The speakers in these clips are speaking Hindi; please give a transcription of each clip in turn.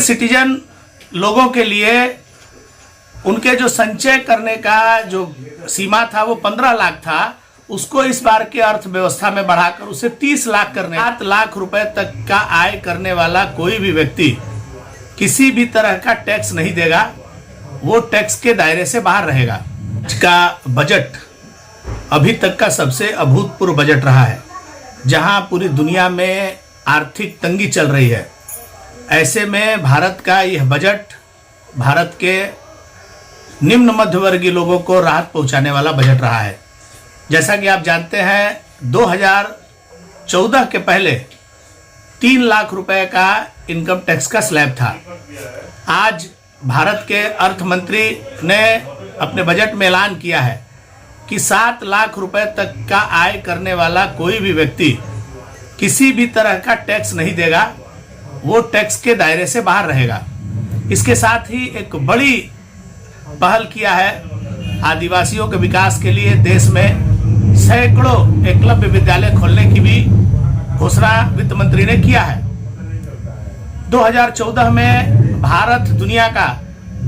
सिटीजन लोगों के लिए उनके जो संचय करने का जो सीमा था वो 15 लाख था, उसको इस बार के अर्थव्यवस्था में बढ़ाकर उसे 30 लाख करने, 7 लाख रुपए तक का आय करने वाला कोई भी व्यक्ति किसी भी तरह का टैक्स नहीं देगा, वो टैक्स के दायरे से बाहर रहेगा। इसका बजट अभी तक का सबसे अभूतपूर्व बजट रहा है, जहां पूरी दुनिया में आर्थिक तंगी चल रही है। ऐसे में भारत का यह बजट भारत के निम्न मध्यवर्गीय लोगों को राहत पहुंचाने वाला बजट रहा है। जैसा कि आप जानते हैं 2014 के पहले 3 लाख रुपए का इनकम टैक्स का स्लैब था। आज भारत के अर्थ मंत्री ने अपने बजट में ऐलान किया है कि 7 लाख रुपए तक का आय करने वाला कोई भी व्यक्ति किसी भी तरह का टैक्स नहीं देगा, वो टैक्स के दायरे से बाहर रहेगा। इसके साथ ही एक बड़ी पहल किया है, आदिवासियों के विकास के लिए देश में सैकड़ों एकलव्य विद्यालय खोलने की भी घोषणा वित्त मंत्री ने किया है। 2014 में भारत दुनिया का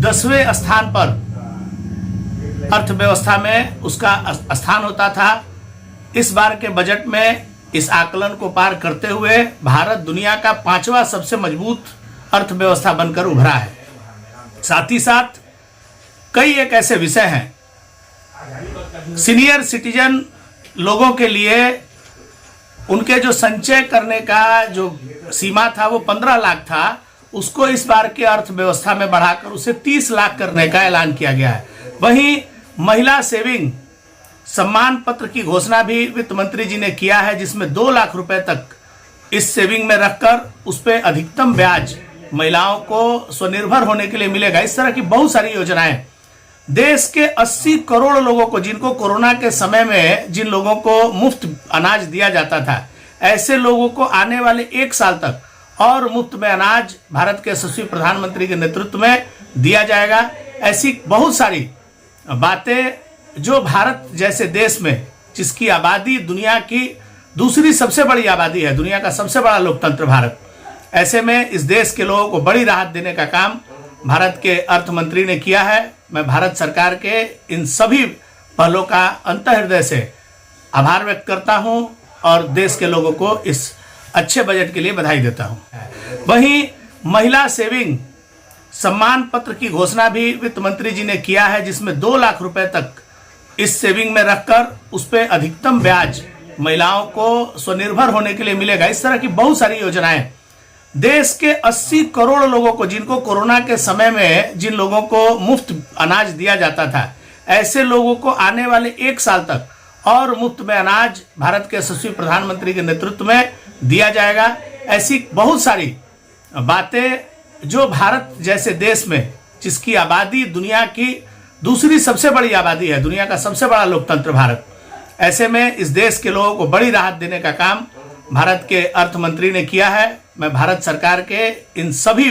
10वें स्थान पर अर्थव्यवस्था में उसका स्थान होता था। इस बार के बजट में इस आकलन को पार करते हुए भारत दुनिया का 5वां सबसे मजबूत अर्थव्यवस्था बनकर उभरा है। साथ ही साथ कई एक ऐसे विषय हैं सीनियर सिटीजन लोगों के लिए, उनके जो संचय करने का जो सीमा था वो 15 लाख था, उसको इस बार के अर्थव्यवस्था में बढ़ाकर उसे 30 लाख करने का ऐलान किया गया है। वहीं महिला सेविंग सम्मान पत्र की घोषणा भी वित्त मंत्री जी ने किया है, जिसमें 2 लाख रुपए तक इस सेविंग में रखकर उस पर अधिकतम ब्याज महिलाओं को स्वनिर्भर होने के लिए मिलेगा। इस तरह की बहुत सारी योजनाएं देश के 80 करोड़ लोगों को, जिनको कोरोना के समय में जिन लोगों को मुफ्त अनाज दिया जाता था, ऐसे लोगों को आने वाले 1 साल तक और मुफ्त में अनाज भारत के यशस्वी प्रधानमंत्री के नेतृत्व में दिया जाएगा। ऐसी बहुत सारी बातें जो भारत जैसे देश में, जिसकी आबादी दुनिया की दूसरी सबसे बड़ी आबादी है, दुनिया का सबसे बड़ा लोकतंत्र भारत, ऐसे में इस देश के लोगों को बड़ी राहत देने का काम भारत के अर्थ मंत्री ने किया है। मैं भारत सरकार के इन सभी पहलों का अंतःहृदय से आभार व्यक्त करता हूं और देश के लोगों को इस अच्छे बजट के लिए बधाई देता हूं। वहीं महिला सेविंग सम्मान पत्र की घोषणा भी वित्त मंत्री जी ने किया है, जिसमें 2 लाख रुपए तक इस सेविंग में रखकर उस पर अधिकतम ब्याज महिलाओं को स्वनिर्भर होने के लिए मिलेगा। इस तरह की बहुत सारी योजनाएं देश के 80 करोड़ लोगों को, जिनको कोरोना के समय में जिन लोगों को मुफ्त अनाज दिया जाता था, ऐसे लोगों को आने वाले 1 साल तक और मुफ्त में अनाज भारत के यशस्वी प्रधानमंत्री के नेतृत्व में दिया जाएगा। ऐसी बहुत सारी बातें जो भारत जैसे देश में, जिसकी आबादी दुनिया की दूसरी सबसे बड़ी आबादी है, दुनिया का सबसे बड़ा लोकतंत्र भारत, ऐसे में इस देश के लोगों को बड़ी राहत देने का काम भारत के अर्थ मंत्री ने किया है। मैं भारत सरकार के इन सभी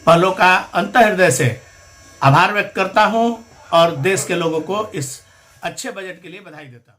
पहलों का अंतःहृदय से आभार व्यक्त करता हूं और देश के लोगों को इस अच्छे बजट के लिए बधाई देता हूं।